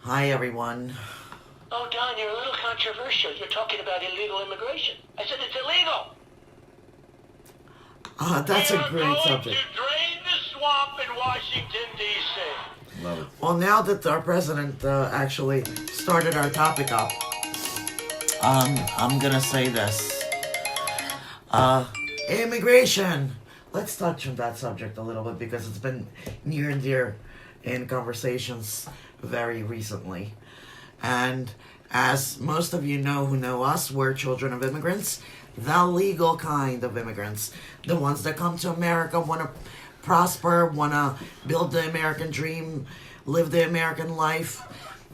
Hi, everyone. Oh, Don, you're a little controversial. You're talking about illegal immigration. I said it's illegal. That's a We are great going subject. to drain the swamp in Washington, D.C. Love it. Well, now that our president actually started our topic up, I'm gonna say this. Immigration. Let's touch on that subject a little bit because it's been near and dear in conversations very recently. And as most of you know who know us, we're children of immigrants, the legal kind of immigrants, the ones that come to America, want to prosper, want to build the American dream, live the American life,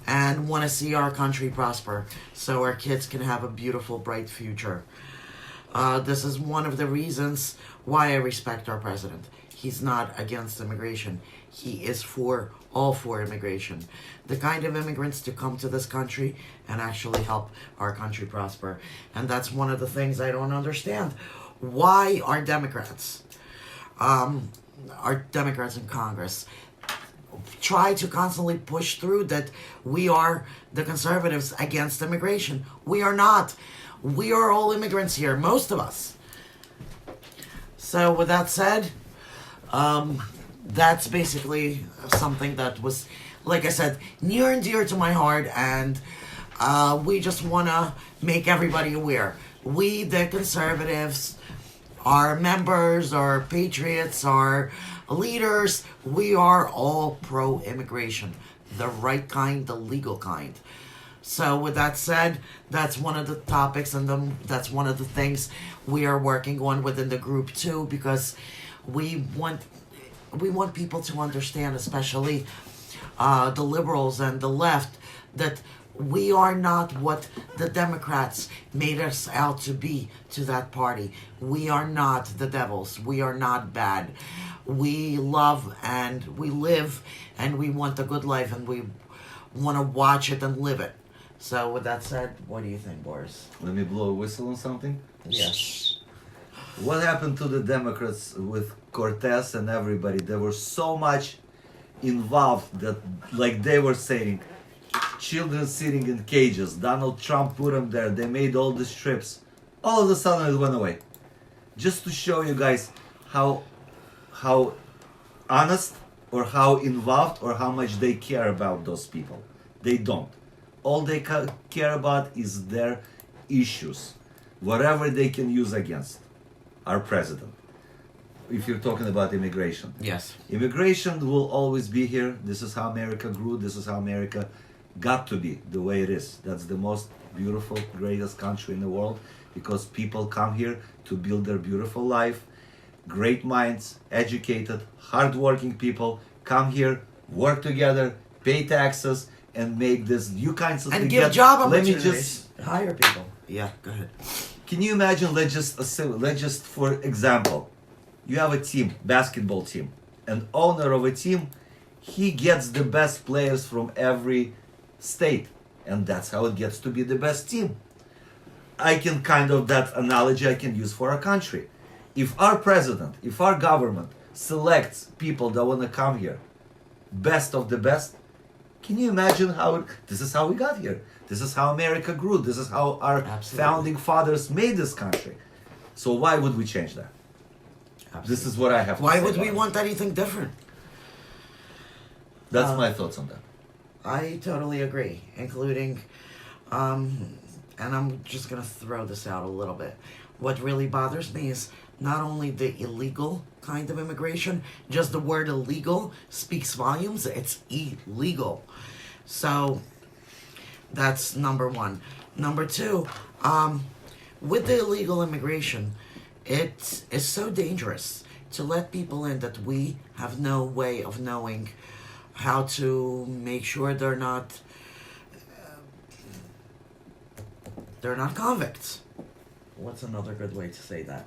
and want to see our country prosper so our kids can have a beautiful, bright future. This is one of the reasons why I respect our president. He's not against immigration. He is all for immigration. The kind of immigrants to come to this country and actually help our country prosper. And that's one of the things I don't understand. Why are Democrats in Congress try to constantly push through that we are the conservatives against immigration? We are not. We are all immigrants here, most of us. So with that said, that's basically something that was, like I said, near and dear to my heart, and we just want to make everybody aware. We, the conservatives, our members, our patriots, our leaders, we are all pro-immigration. The right kind, the legal kind. So with that said, that's one of the topics and that's one of the things we are working on within the group too, because we want people to understand, especially the liberals and the left, that we are not what the Democrats made us out to be to that party. We are not the devils. We are not bad. We love and we live and we want a good life and we want to watch it and live it. So with that said, what do you think, Boris? Let me blow a whistle on something. Yes. What happened to the Democrats with Cortez and everybody? They were so much involved that, like they were saying, children sitting in cages. Donald Trump put them there. They made all these trips. All of a sudden it went away. Just to show you guys how honest or how involved or how much they care about those people. They don't. All they care about is their issues, whatever they can use against our president. If you're talking about immigration. Yes. Immigration will always be here. This is how America grew. This is how America got to be the way it is. That's the most beautiful, greatest country in the world because people come here to build their beautiful life. Great minds, educated, hardworking people come here, work together, pay taxes, and make this new kinds of And give job Let me opportunities. Hire people. Yeah, go ahead. Can you imagine? Let's just for example, you have a team, basketball team, an owner of a team. He gets the best players from every state, and that's how it gets to be the best team. I can that analogy I can use for our country. If our president, if our government selects people that want to come here, best of the best, can you imagine this is how we got here? This is how America grew. This is how our Absolutely. founding fathers made this country. So why would we change that? Absolutely. This is what I have to Why say would we about it. want anything different? That's my thoughts on that. I totally agree, including, and I'm just going to throw this out a little bit. What really bothers me is not only the illegal kind of immigration, just the word illegal speaks volumes. It's illegal. So that's number one. Number two, with the illegal immigration, it is so dangerous to let people in that we have no way of knowing how to make sure they're not convicts. What's another good way to say that?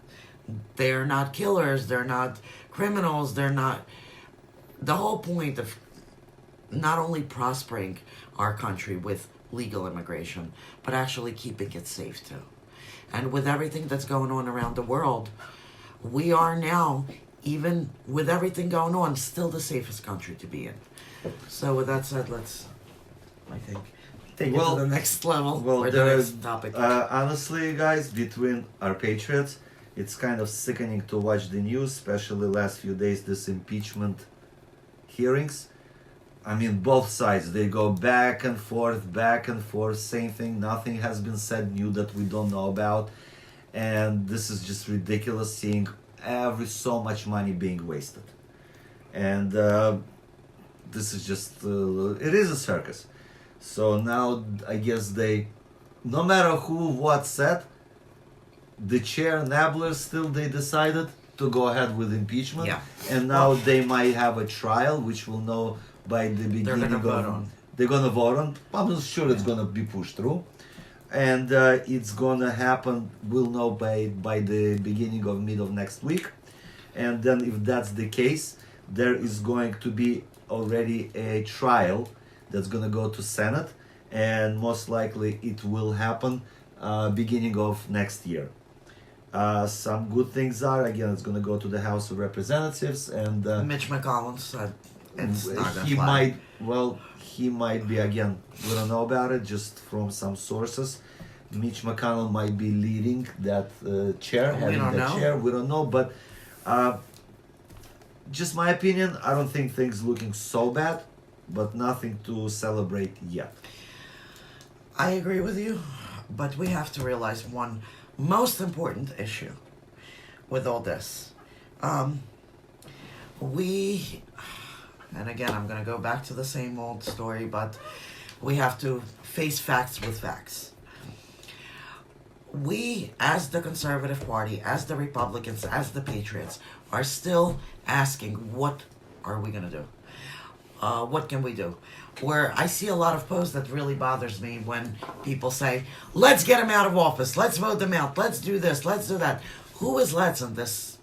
They're not killers, they're not criminals, they're not... The whole point of not only prospering our country with legal immigration, but actually keeping it safe too. And with everything that's going on around the world, we are now, even with everything going on, still the safest country to be in. So with that said, let's I think. Take it Well- to the next level. Well, or the there is, next topic. honestly, guys, between our patriots, it's kind of sickening to watch the news, especially last few days, this impeachment hearings. I mean, both sides, they go back and forth, same thing. Nothing has been said new that we don't know about. And this is just ridiculous seeing so much money being wasted. And this is just, it is a circus. So now I guess no matter who what said, the chair Nabler still they decided to go ahead with impeachment. Yeah. And now they might have a trial, which we'll know by the beginning They're gonna of vote on. they're gonna vote on. I'm sure it's gonna be pushed through, and it's gonna happen. We'll know by the beginning of mid of next week, and then if that's the case, there is going to be already a trial that's gonna go to Senate, and most likely it will happen beginning of next year. Some good things are again it's gonna go to the House of Representatives, and Mitch McConnell said it's not gonna he fly. he might be again we don't know about it just from some sources. Mitch McConnell might be leading that chair, We having don't that know. chair. We don't know, but just my opinion. I don't think things looking so bad, but nothing to celebrate yet. I agree with you, but we have to realize one most important issue with all this. And again, I'm going to go back to the same old story, but we have to face facts with facts. We, as the Conservative Party, as the Republicans, as the Patriots, are still asking, what are we going to do? What can we do? Where I see a lot of posts that really bothers me when people say, let's get him out of office, let's vote them out, let's do this, let's do that. Who is let's in this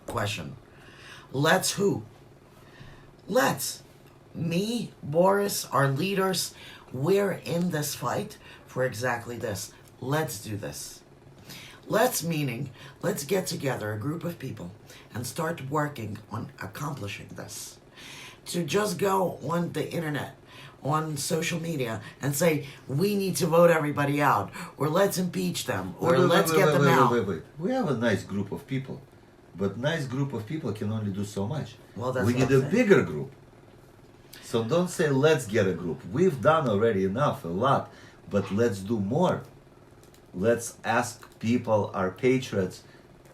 question? Let's who? Let's. Me, Boris, our leaders, we're in this fight for exactly this. Let's do this. Let's meaning, let's get together, a group of people, and start working on accomplishing this. To just go on the internet, on social media, and say, we need to vote everybody out, or let's impeach them, or let's get them out. Wait. We have a nice group of people, but nice group of people can only do so much. Well, that's we what need I'm a saying. bigger group. So don't say let's get a group. We've done already enough, a lot, but let's do more. Let's ask people, our patriots,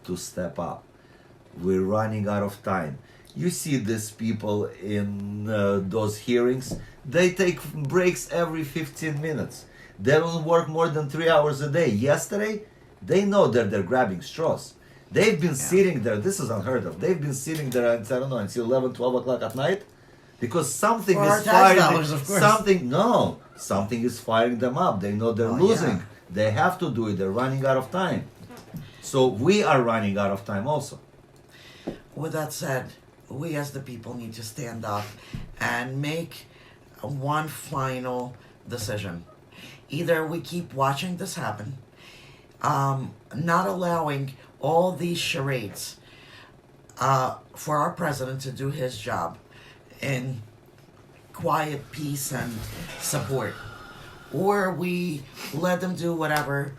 to step up. We're running out of time. You see these people in those hearings, they take breaks every 15 minutes. They don't work more than 3 hours a day. Yesterday, they know that they're grabbing straws. They've been sitting there, this is unheard of. They've been sitting there, I don't know, until 11, 12 o'clock at night because something For our is tax firing dollars, of course. something is firing them up. They know they're Oh, losing. yeah. They have to do it. They're running out of time. So we are running out of time also. With that said, we as the people need to stand up and make one final decision. Either we keep watching this happen, not allowing all these charades for our president to do his job in quiet peace and support, or we let them do whatever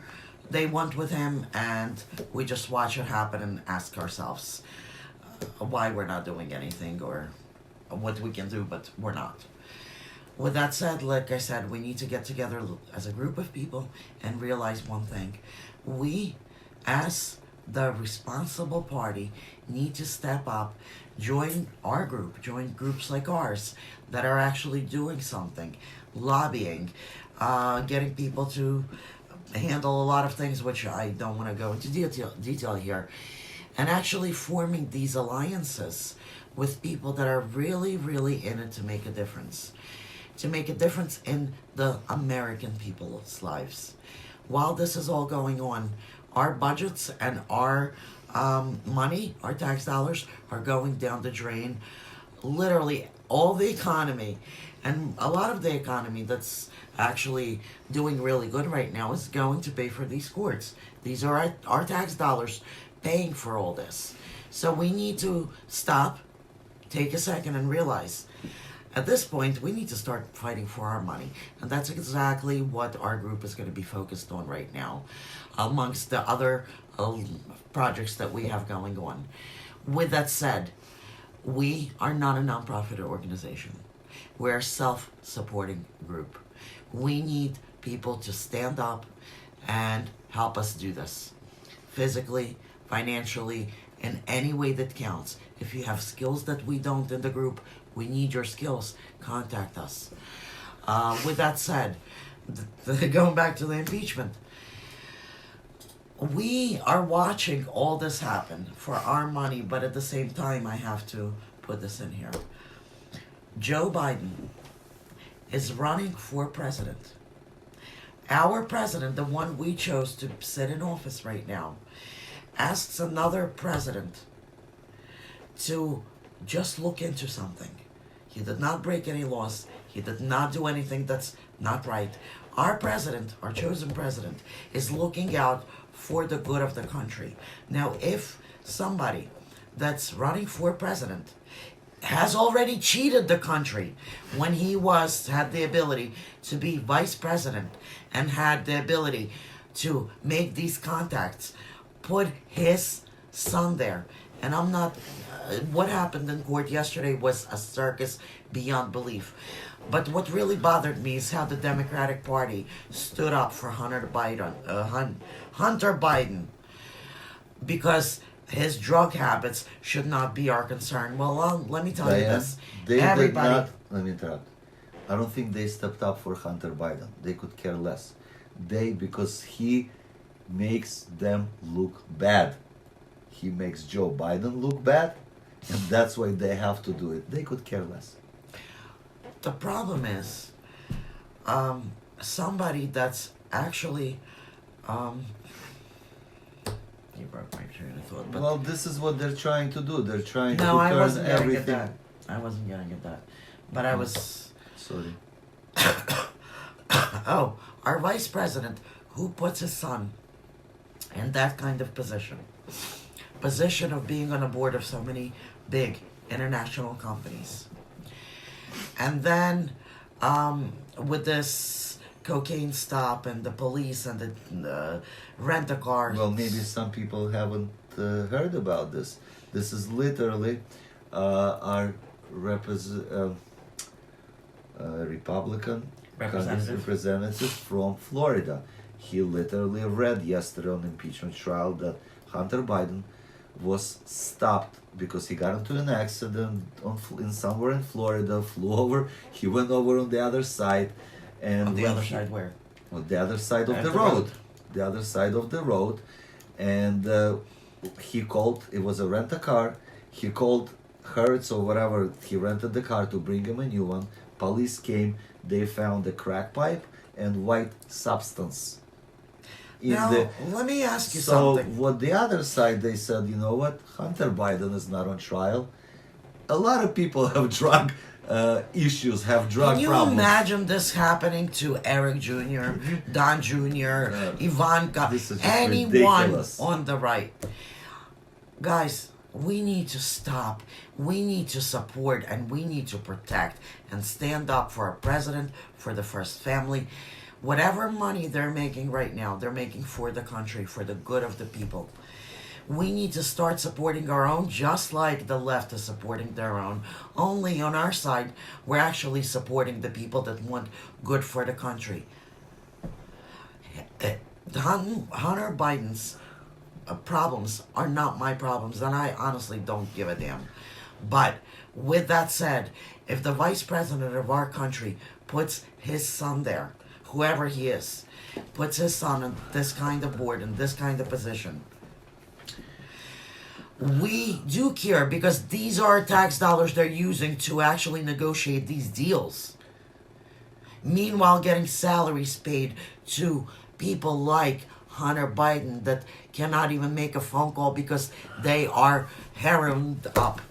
they want with him and we just watch it happen and ask ourselves why we're not doing anything or what we can do, but we're not. With that said, like I said, we need to get together as a group of people and realize one thing. We, as the responsible party, need to step up, join our group, join groups like ours that are actually doing something, lobbying, getting people to handle a lot of things, which I don't want to go into detail here, and actually forming these alliances with people that are really, really in it to make a difference. To make a difference in the American people's lives. While this is all going on, our budgets and our money, our tax dollars, are going down the drain. Literally, all the economy, and a lot of the economy that's actually doing really good right now is going to pay for these courts. These are our tax dollars paying for all this. So we need to stop, take a second, and realize At this point, we need to start fighting for our money. And that's exactly what our group is going to be focused on right now, amongst the other projects that we have going on. With that said, we are not a nonprofit organization. We're a self-supporting group. We need people to stand up and help us do this. Physically, financially, in any way that counts. If you have skills that we don't in the group, we need your skills. Contact us. With that said, going back to the impeachment, we are watching all this happen for our money, but at the same time, I have to put this in here. Joe Biden is running for president. Our president, the one we chose to sit in office right now, asks another president to just look into something. He did not break any laws. He did not do anything that's not right. Our president, our chosen president, is looking out for the good of the country. Now, if somebody that's running for president has already cheated the country when he had the ability to be vice president and had the ability to make these contacts, put his son there. And I'm not, what happened in court yesterday was a circus beyond belief. But what really bothered me is how the Democratic Party stood up for Hunter Biden, because his drug habits should not be our concern. Well, let me tell you this. Everybody, did not, let me interrupt. I don't think they stepped up for Hunter Biden. They could care less. Because he makes them look bad. He makes Joe Biden look bad, and that's why they have to do it. They could care less. The problem is, somebody that's actually, you broke my train of thought. But Well, this is what they're trying to do. They're trying no, to I turn wasn't getting everything. at that. I wasn't getting at that. But I was. Sorry. Oh, our vice president, who puts his son in that kind of position of being on a board of so many big international companies. And then with this cocaine stop and the police and the rent-a-car. Well, maybe some people haven't heard about this. This is literally our Republican representative from Florida. He literally read yesterday on impeachment trial that Hunter Biden was stopped because he got into an accident in somewhere in Florida, flew over, he went over on the other side, and On the other side where? on the other side of At the the road. road. The other side of the road, and he called. It was a rent-a-car. He called Hertz or whatever. He rented the car to bring him a new one. Police came. They found a crack pipe and white substance. Now, let me ask you So something. what the other side, they said, you know what? Hunter Biden is not on trial. A lot of people have drug issues, have drug Can you problems. imagine this happening to Eric Jr., Don Jr., Ivanka, This is just anyone ridiculous. on the right? Guys, we need to stop. We need to support and we need to protect and stand up for our president, for the first family. Whatever money they're making right now, they're making for the country, for the good of the people. We need to start supporting our own, just like the left is supporting their own. Only on our side, we're actually supporting the people that want good for the country. Hunter Biden's problems are not my problems, and I honestly don't give a damn. But with that said, if the vice president of our country puts his son there, whoever he is, puts his son in this kind of board, in this kind of position, we do care because these are tax dollars they're using to actually negotiate these deals. Meanwhile, getting salaries paid to people like Hunter Biden that cannot even make a phone call because they are heroined up.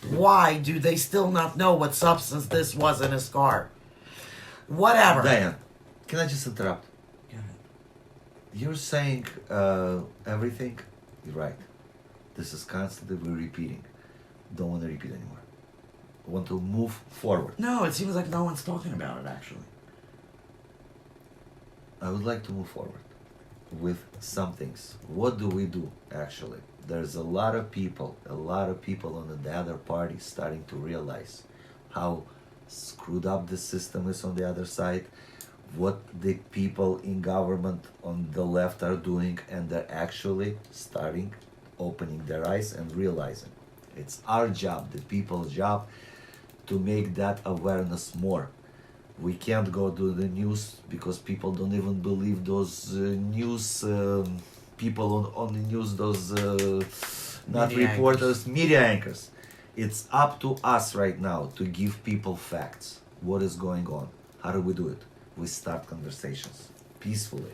Why do they still not know what substance this was in his car? Whatever. Diane, can I just interrupt? You're saying everything. You're right. This is constantly we're repeating. Don't want to repeat anymore. want to move forward. No, it seems like no one's talking about it, actually. I would like to move forward with some things. What do we do actually? There's a lot of people on the other party starting to realize how screwed up the system is on the other side, what the people in government on the left are doing, and they're actually starting opening their eyes and realizing it's our job, the people's job, to make that awareness more. We can't go to the news because people don't even believe those news people on the news, those not Media reporters, media anchors. It's up to us right now to give people facts. What is going on? How do we do it? We start conversations peacefully.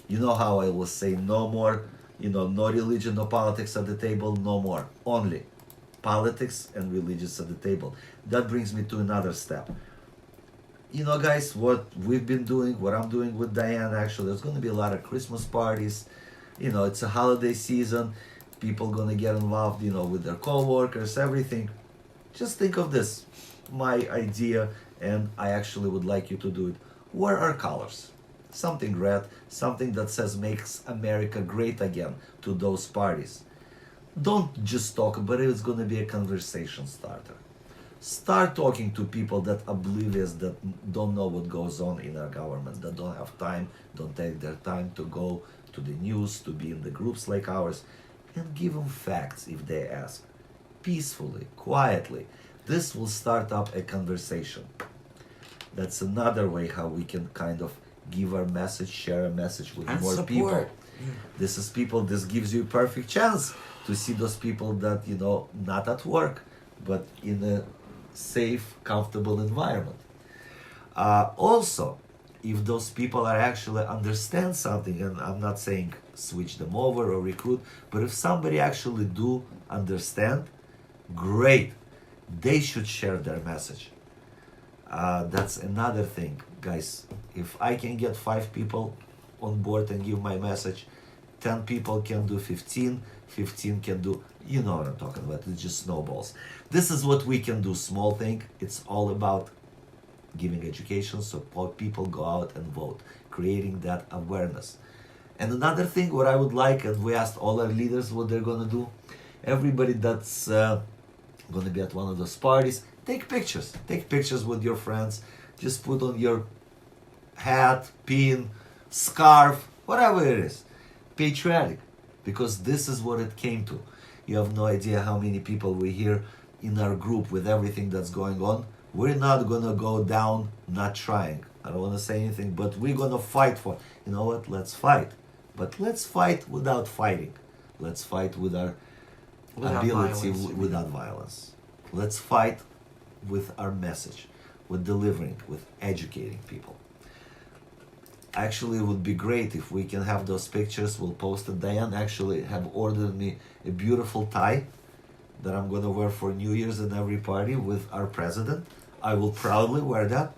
You know how I will say no more, no religion, no politics at the table, no more. Only politics and religious at the table. That brings me to another step. Guys, what we've been doing, what I'm doing with Diane, actually, there's going to be a lot of Christmas parties. It's a holiday season. People going to get involved, with their co-workers, everything. Just think of this, my idea, and I actually would like you to do it. Wear our colors. Something red, something that says makes America great again to those parties. Don't just talk, but it's going to be a conversation starter. Start talking to people that are oblivious, that don't know what goes on in our government, that don't have time, don't take their time to go to the news, to be in the groups like ours, and give them facts if they ask. Peacefully, quietly. This will start up a conversation. That's another way how we can kind of give our message, share a message with And more support. people. This gives you a perfect chance to see those people that, not at work, but in a safe, comfortable environment. Also, if those people are actually understand something, and I'm not saying switch them over or recruit, but if somebody actually do understand, great, they should share their message. That's another thing, guys. If I can get 5 people on board and give my message, 10 people can do 15, 15 can do, you know what I'm talking about, it's just snowballs. This is what we can do, small thing. It's all about giving education so people go out and vote, creating that awareness. And another thing, what I would like, and we asked all our leaders what they're gonna do, everybody that's gonna be at one of those parties, take pictures with your friends, just put on your hat, pin, scarf, whatever it is, patriotic, because this is what it came to. You have no idea how many people we hear in our group with everything that's going on. We're not gonna go down not trying. I don't want to say anything, but we're gonna fight for, you know what, let's fight. But let's fight without fighting. Let's fight with our ability, without violence. Let's fight with our message, with delivering, with educating people. Actually, it would be great if we can have those pictures. We'll post it. Diane actually have ordered me a beautiful tie that I'm gonna wear for New Year's in every party with our president. I will proudly wear that.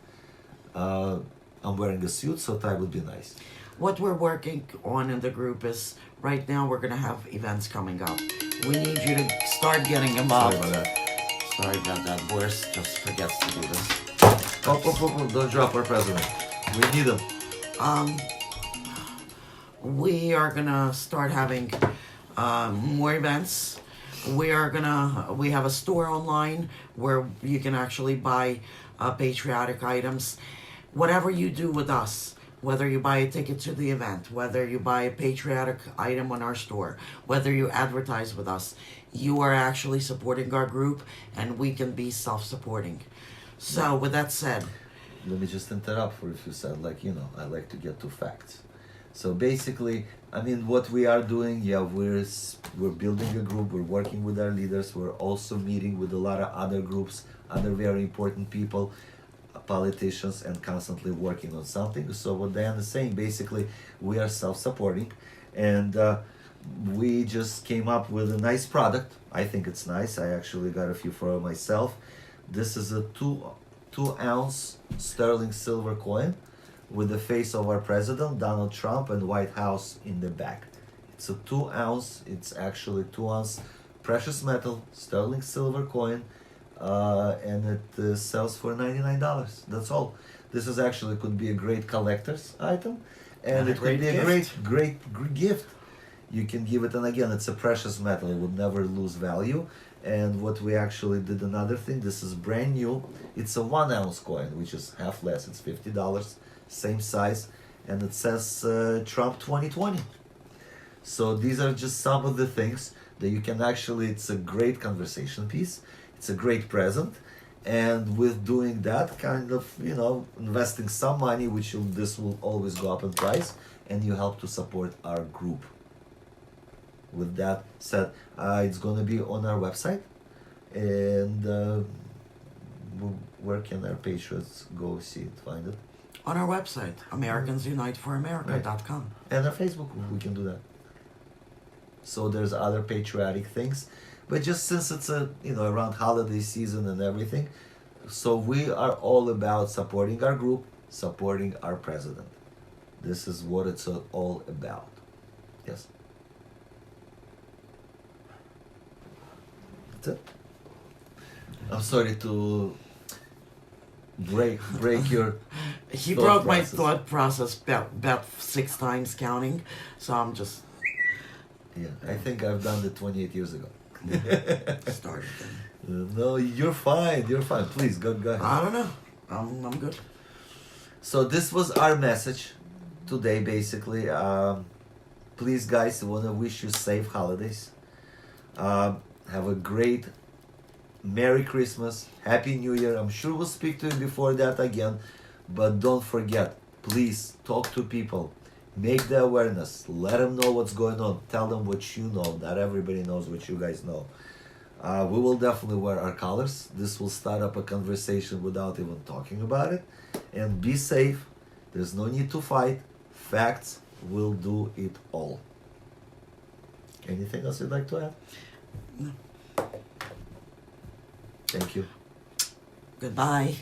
I'm wearing a suit, so tie would be nice. What we're working on in the group is, right now we're going to have events coming up. We need you to start getting involved. Sorry about that. Boris just forgets to do this. Oh, don't drop our president. We need him. We are going to start having more events. We have a store online where you can actually buy patriotic items. Whatever you do with us, whether you buy a ticket to the event, whether you buy a patriotic item on our store, whether you advertise with us, you are actually supporting our group, and we can be self-supporting. So with that said, let me just interrupt for a few seconds. I like to get to facts. So basically, what we are doing, we're building a group, we're working with our leaders, we're also meeting with a lot of other groups, other very important people, politicians, and constantly working on something. So what Diane is saying, basically, we are self-supporting, and we just came up with a nice product. I think it's nice. I actually got a few for myself. This is a 2-ounce sterling silver coin with the face of our president, Donald Trump, and White House in the back. It's a 2-ounce, it's actually 2-ounce precious metal, sterling silver coin, and it sells for $99. That's all. This is actually could be a great collector's item, and And a it could great be a gift. great gift. You can give it, and again, it's a precious metal. It would never lose value. And what we actually did, another thing, this is brand new. It's a 1 ounce coin, which is half less. It's $50, same size, and it says Trump 2020. So these are just some of the things that you can actually, it's a great conversation piece. It's a great present. And with doing that, kind of, investing some money, this will always go up in price, and you help to support our group. With that said, it's going to be on our website. And where can our patriots go see it, find it? On our website, AmericansUniteForAmerica.com. And our Facebook, we can do that. So there's other patriotic things, but just since it's around holiday season and everything, so we are all about supporting our group, supporting our president. This is what it's all about. Yes. That's it. I'm sorry to break your. He thought broke my process. thought process about 6 times counting, so I'm just Yeah, I think I've done it 28 years ago. started. No, you're fine. You're fine. Please go ahead. I don't know. I'm good. So this was our message today, basically. Please, guys, I want to wish you safe holidays. Have a great Merry Christmas, Happy New Year. I'm sure we'll speak to you before that again, but don't forget, please talk to people. Make the awareness. Let them know what's going on. Tell them what you know. Not everybody knows what you guys know. We will definitely wear our colors. This will start up a conversation without even talking about it. And be safe. There's no need to fight. Facts will do it all. Anything else you'd like to add? No. Thank you. Goodbye.